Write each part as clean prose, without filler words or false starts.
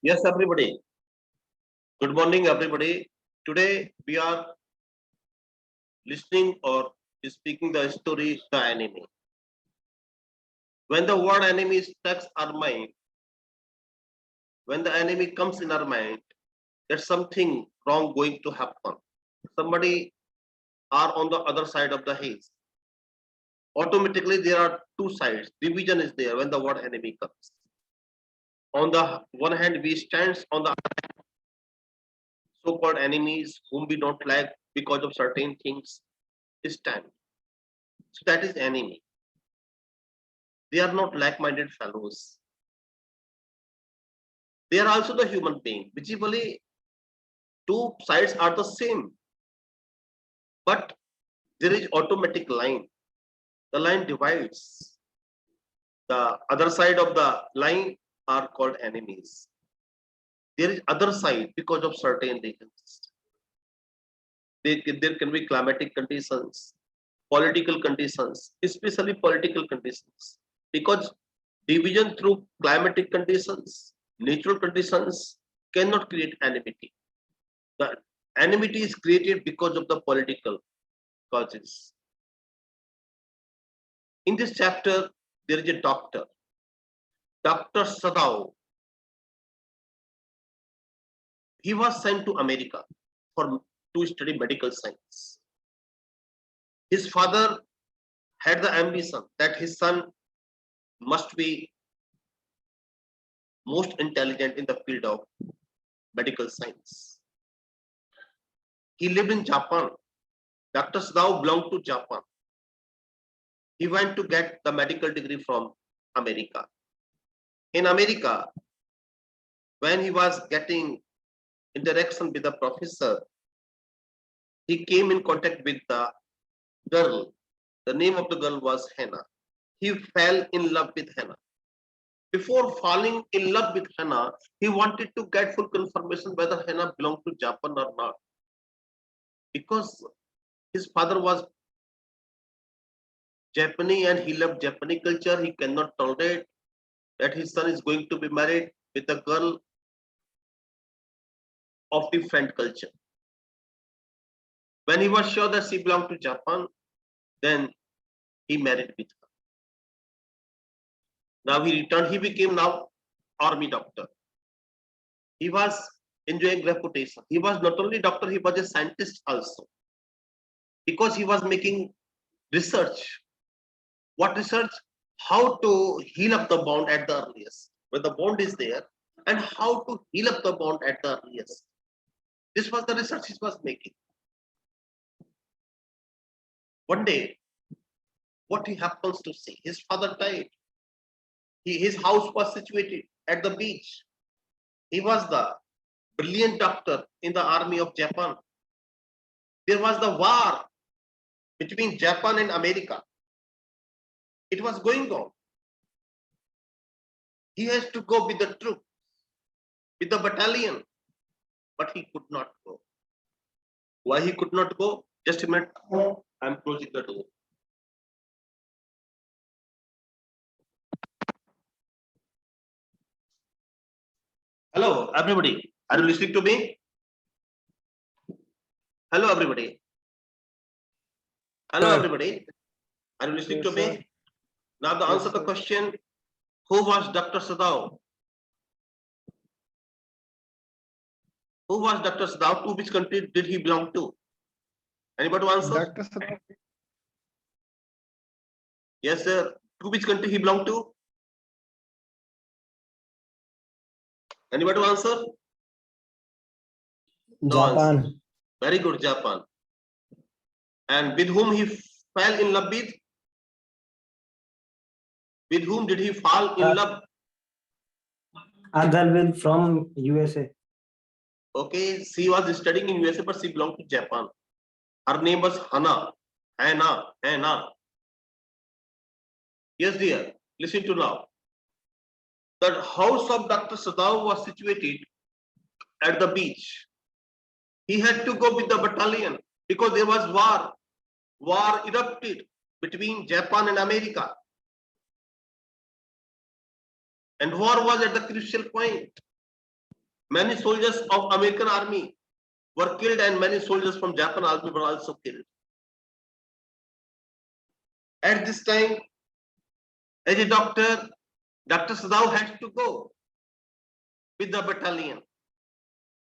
Yes, everybody. Good morning, everybody. Today we are listening or speaking the story The Enemy. When the word enemy strikes our mind, when the enemy comes in our mind, there's something wrong going to happen. Somebody are on the other side of the haze. Automatically, there are two sides. Division is there when the word enemy comes. On the one hand, we stand on the so-called enemies whom we don't like because of certain things. Stand. So that is enemy. They are not like-minded fellows. They are also the human being. Visibly, two sides are the same, but there is automatic line. The line divides. The other side of the line are called enemies. There is other side because of certain reasons. There can be climatic conditions, political conditions, especially political conditions. Because division through climatic conditions, natural conditions cannot create enmity. The enmity is created because of the political causes. In this chapter, there is a doctor, Dr. Sadao. He was sent to America to study medical science. His father had the ambition that his son must be most intelligent in the field of medical science. He lived in Japan. Dr. Sadao belonged to Japan. He went to get the medical degree from America. In America, when he was getting interaction with the professor, he came in contact with the girl. The name of the girl was Hannah. He fell in love with Hannah. Before falling in love with Hannah, he wanted to get full confirmation whether Hannah belonged to Japan or not. Because his father was Japanese and he loved Japanese culture, he cannot tolerate that his son is going to be married with a girl of different culture. When he was sure that she belonged to Japan, then he married with her. Now he returned, he became now army doctor. He was enjoying reputation. He was not only doctor, he was a scientist also. Because he was making research. What research? How to heal up the bond at the earliest. When the bond is there, and how to heal up the bond at the earliest. This was the research he was making. One day, what he happens to see, his father died. His house was situated at the beach. He was the brilliant doctor in the army of Japan. There was the war between Japan and America. It was going on. He has to go with the troops, with the battalion, but he could not go. Why he could not go? Just a minute. I'm closing the door. Hello, everybody. Are you listening to me? Hello, everybody. Hello, everybody. Are you listening to me? Now, to answer the question, who was Dr. Sadao? Who was Dr. Sadao? To which country did he belong to? Anybody answer? Dr. Sadao. Yes, sir. To which country he belonged to? Anybody answer? No Japan. answer. Very good, Japan. And with whom he fell in love with? With whom did he fall in love? A girl from USA. Okay, she was studying in USA, but she belonged to Japan. Her name was Hannah. Hannah. Yes, dear. Listen to now. The house of Dr. Sadao was situated at the beach. He had to go with the battalion because there was war. War erupted between Japan and America. And war was at the crucial point. Many soldiers of American army were killed and many soldiers from Japan army were also killed. At this time, as a doctor, Dr. Sadao had to go with the battalion,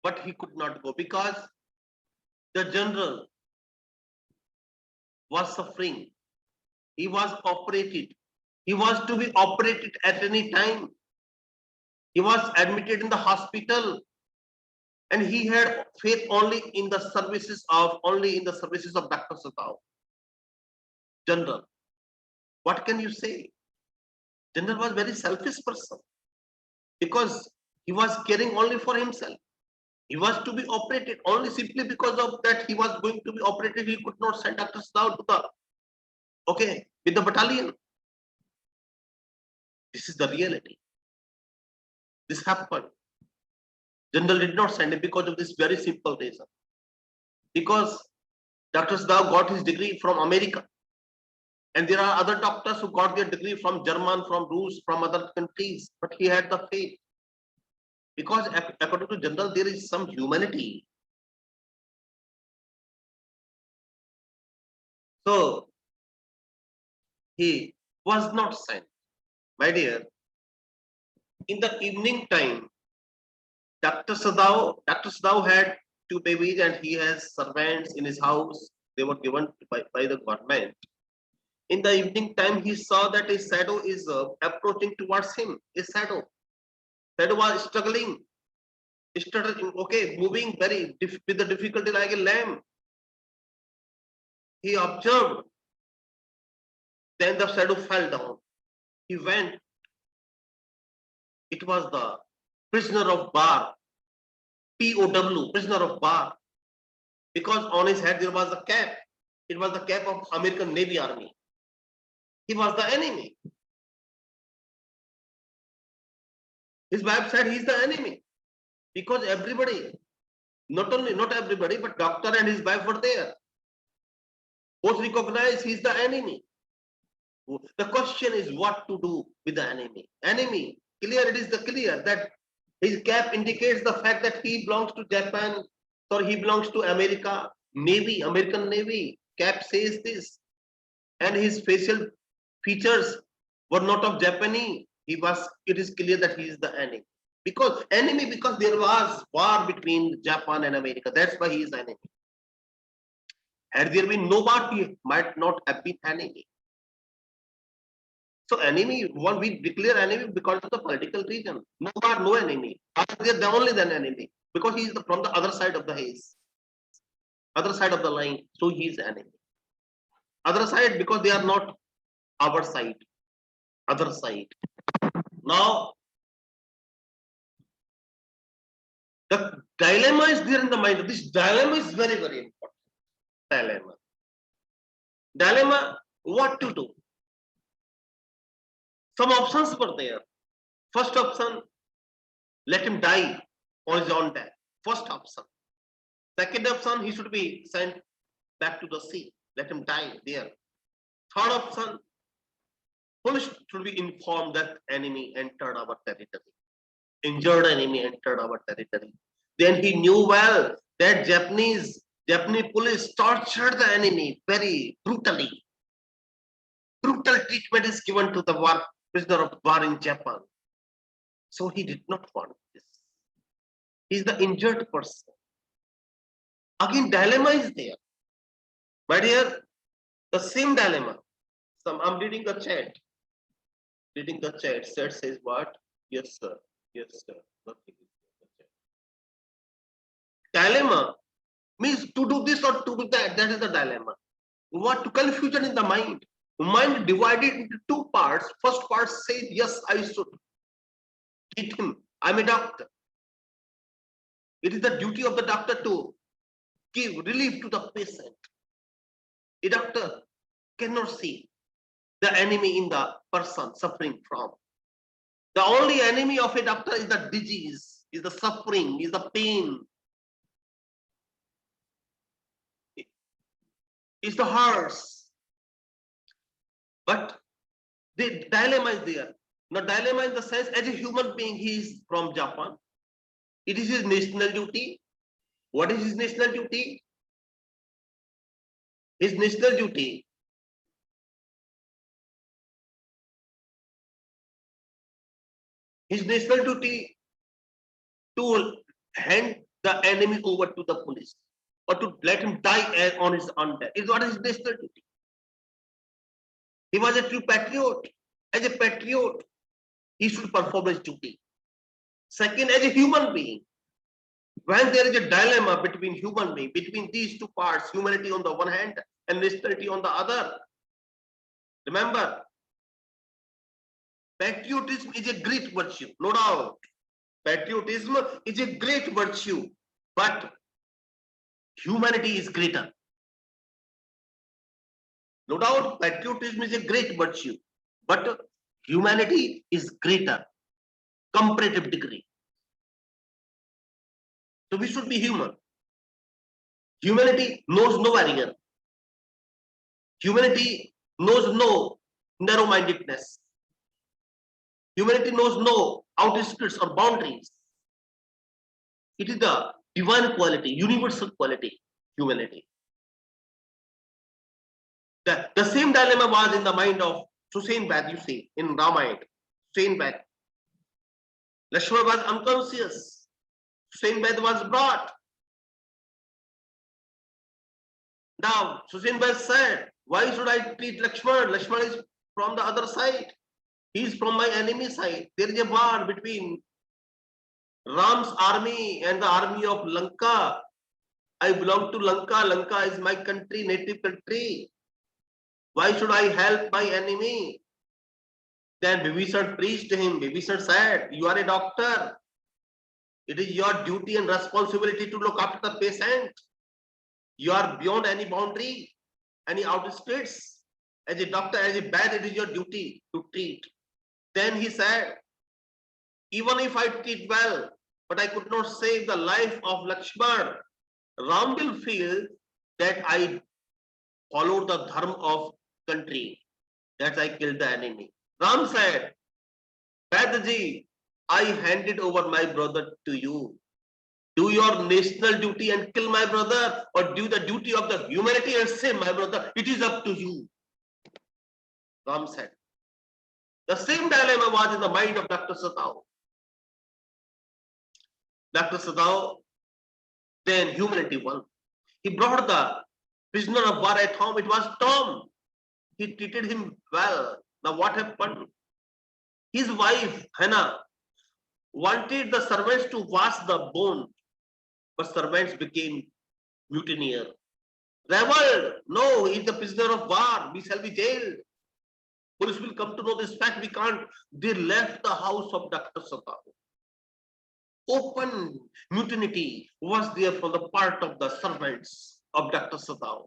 but he could not go because the general was suffering. He was operated. He was to be operated at any time. He was admitted in the hospital, and he had faith only in the services of Dr. Sadao. General, what can you say? General was very selfish person because he was caring only for himself. He was to be operated only simply because of that he was going to be operated. He could not send Dr. Sadao to the with the battalion. This is the reality. This happened. General did not send him because of this very simple reason. Because Dr. Sadao got his degree from America. And there are other doctors who got their degree from German, from Rus, from other countries. But he had the faith. Because according to General, there is some humanity. So he was not sent. My dear, in the evening time, Dr. Sadao had 2 babies and he has servants in his house. They were given by the government. In the evening time, he saw that a shadow is approaching towards him. A shadow. Shadow was struggling, moving with the difficulty like a lamb. He observed. Then the shadow fell down. He went. It was the prisoner of war. POW, prisoner of war. Because on his head there was a cap. It was the cap of American Navy Army. He was the enemy. His wife said he's the enemy. Because everybody, not everybody, but doctor and his wife were there. Both recognized he's the enemy. The question is what to do with the enemy. Enemy, clear, it is the clear that his cap indicates the fact that he belongs to Japan or he belongs to America, Navy, American Navy. Cap says this. And his facial features were not of Japanese. It is clear that he is the enemy. Because there was war between Japan and America. That's why he is enemy. Had there been no war, he might not have been enemy. So enemy, we declare enemy because of the political reason. No war, no enemy. They are only the enemy. Because he is from the other side of the haze. Other side of the line. So he is enemy. Other side because they are not our side. Other side. Now, the dilemma is there in the mind. This dilemma is very, very important. Dilemma, what to do? Some options were there. First option, let him die on his own death. First option. Second option, he should be sent back to the sea. Let him die there. Third option, police should be informed that enemy entered our territory. Injured enemy entered our territory. Then he knew well that Japanese police tortured the enemy very brutally. Brutal treatment is given to the prisoner of war in Japan. So he did not want this. He is the injured person. Again, dilemma is there. My dear, the same dilemma. I'm reading the chat. Chat says what? Yes, sir. Yes, sir. Nothing is there. Dilemma means to do this or to do that. That is the dilemma. What confusion in the mind? Mind divided into 2 parts. First part says, yes, I should treat him. I'm a doctor. It is the duty of the doctor to give relief to the patient. A doctor cannot see the enemy in the person suffering from. The only enemy of a doctor is the disease, is the suffering, is the pain, is the hurts. But the dilemma is there. The dilemma in the sense, as a human being, he is from Japan. It is his national duty. What is his national duty? His national duty to hand the enemy over to the police or to let him die on his own death. Is what his national duty. He was a true patriot. As a patriot, he should perform his duty. Second, as a human being, when there is a dilemma between human being, between these two parts, humanity on the one hand and nationality on the other, remember, patriotism is a great virtue, no doubt. Patriotism is a great virtue, but humanity is greater. No doubt, patriotism is a great virtue, but humanity is greater, comparative degree. So we should be human. Humanity knows no barrier. Humanity knows no narrow-mindedness. Humanity knows no outskirts or boundaries. It is the divine quality, universal quality, humanity. The same dilemma was in the mind of Susen Bad, you see, in Ramayana. Susen Bad. Lakshmana was unconscious. Susen Bad was brought. Now, Susen Bad said, why should I treat Lakshmana? Lakshmana is from the other side. He is from my enemy side. There is a war between Ram's army and the army of Lanka. I belong to Lanka. Lanka is my country, native country. Why should I help my enemy? Then Vibhishan preached to him. Vibhishan said, you are a doctor. It is your duty and responsibility to look after the patient. You are beyond any boundary, any outskirts. As a doctor, as a bad, it is your duty to treat. Then he said, even if I treat well, but I could not save the life of Lakshmana, Ram will feel that I followed the dharma of country, that I killed the enemy. Ram said, Badaji, I handed over my brother to you. Do your national duty and kill my brother, or do the duty of the humanity and say, my brother, it is up to you. Ram said. The same dilemma was in the mind of Dr. Satao. Dr. Satao, then humanity won. He brought the prisoner of war at home. It was Tom. He treated him well. Now what happened? His wife, Hannah, wanted the servants to wash the bone, but servants became mutineer. Rebelled. No, he is the prisoner of war. We shall be jailed. Police will come to know this fact. We can't. They left the house of Dr. Satao. Open mutiny was there from the part of the servants of Dr. Satao.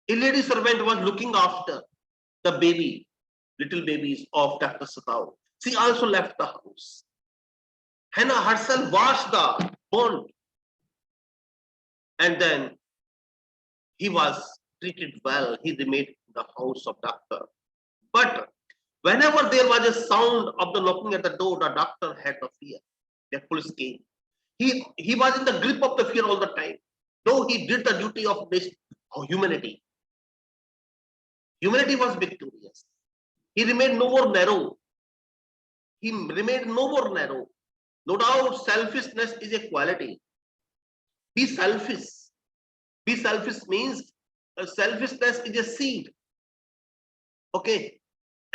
A lady servant was looking after the baby, little babies of Dr. Satao. She also left the house. Hannah herself washed the bone, and then he was treated well. He remained in the house of doctor. But whenever there was a sound of the knocking at the door, the doctor had the fear. The police came. He was in the grip of the fear all the time. Though he did the duty of this humanity. Humanity was victorious. He remained no more narrow. He remained no more narrow. No doubt selfishness is a quality. Be selfish. Be selfish means selfishness is a seed. Okay.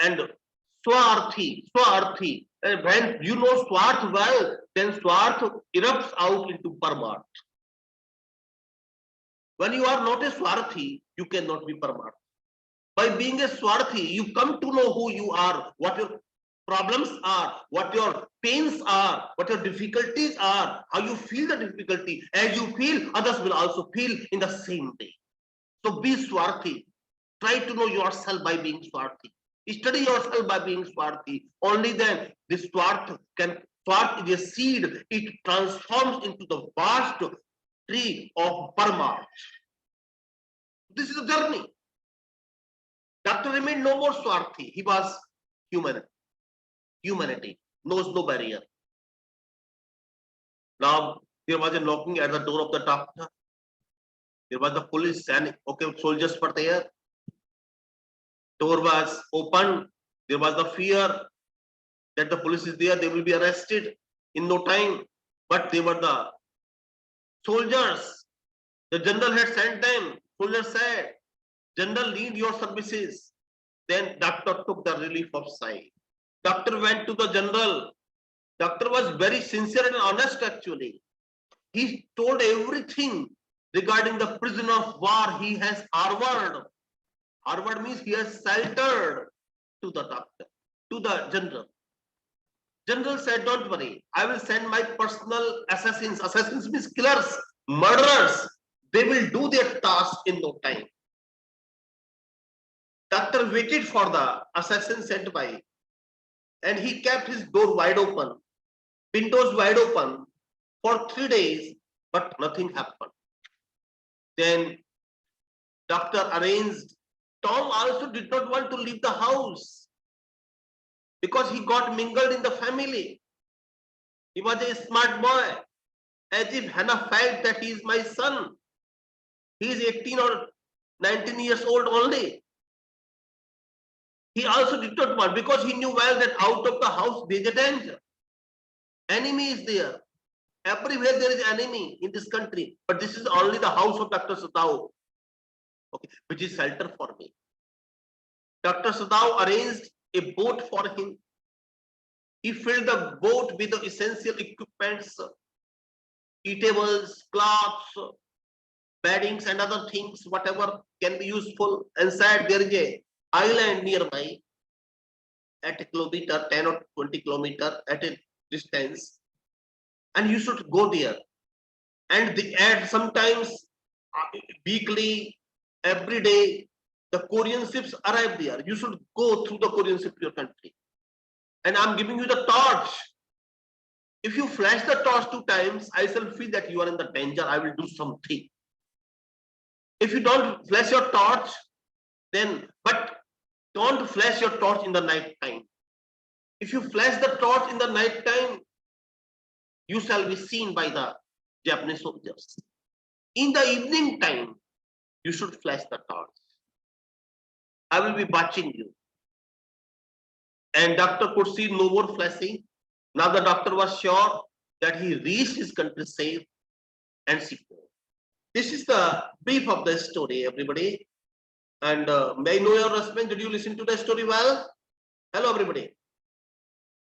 And swarthi. When you know swarth well, then swarth erupts out into parmarth. When you are not a swarthi, you cannot be parmarth. By being a swarthi, you come to know who you are, what your problems are, what your pains are, what your difficulties are, how you feel the difficulty. As you feel, others will also feel in the same way. So be swarthi. Try to know yourself by being swarthi. Study yourself by being swarthi. Only then this swarth is a seed. It transforms into the vast tree of Parma. This is a journey. Doctor remained no more swarthi. He was human. Humanity knows no barrier. Now there was a knocking at the door of the doctor. There was the police and okay, soldiers were there. Door was opened. There was the fear that the police is there, they will be arrested in no time. But they were the soldiers. The general had sent them. Soldiers said, General, need your services. Then doctor took the relief of sight. Doctor went to the general. Doctor was very sincere and honest actually. He told everything regarding the prisoner of war he has harbored. Harbored means he has sheltered to the doctor, to the general. General said, don't worry, I will send my personal assassins. Assassins means killers, murderers. They will do their task in no time. Doctor waited for the assassin sent by, and he kept his door wide open, windows wide open for 3 days, but nothing happened. Then doctor arranged. Tom also did not want to leave the house because he got mingled in the family. He was a smart boy, as if Hannah felt that he is my son. He is 18 or 19 years old only. He also did not want, because he knew well that out of the house there is a danger. Enemy is there. Everywhere there is enemy in this country. But this is only the house of Dr. Sadao, okay, which is shelter for me. Dr. Sadao arranged a boat for him. He filled the boat with the essential equipments, eatables, cloths, beddings and other things, whatever can be useful. Inside there is a island nearby at a kilometer, 10 or 20 kilometer at a distance, and you should go there. And sometimes weekly, every day, the Korean ships arrive there. You should go through the Korean ship to your country. And I'm giving you the torch. If you flash the torch 2 times, I shall feel that you are in the danger. I will do something. If you don't flash your torch, then, but don't flash your torch in the night time. If you flash the torch in the night time, you shall be seen by the Japanese soldiers. In the evening time, you should flash the torch. I will be watching you. And doctor could see no more flashing. Now the doctor was sure that he reached his country safe and secure. This is the brief of the story, everybody. And may I know your response? Did you listen to the story well? Hello, everybody.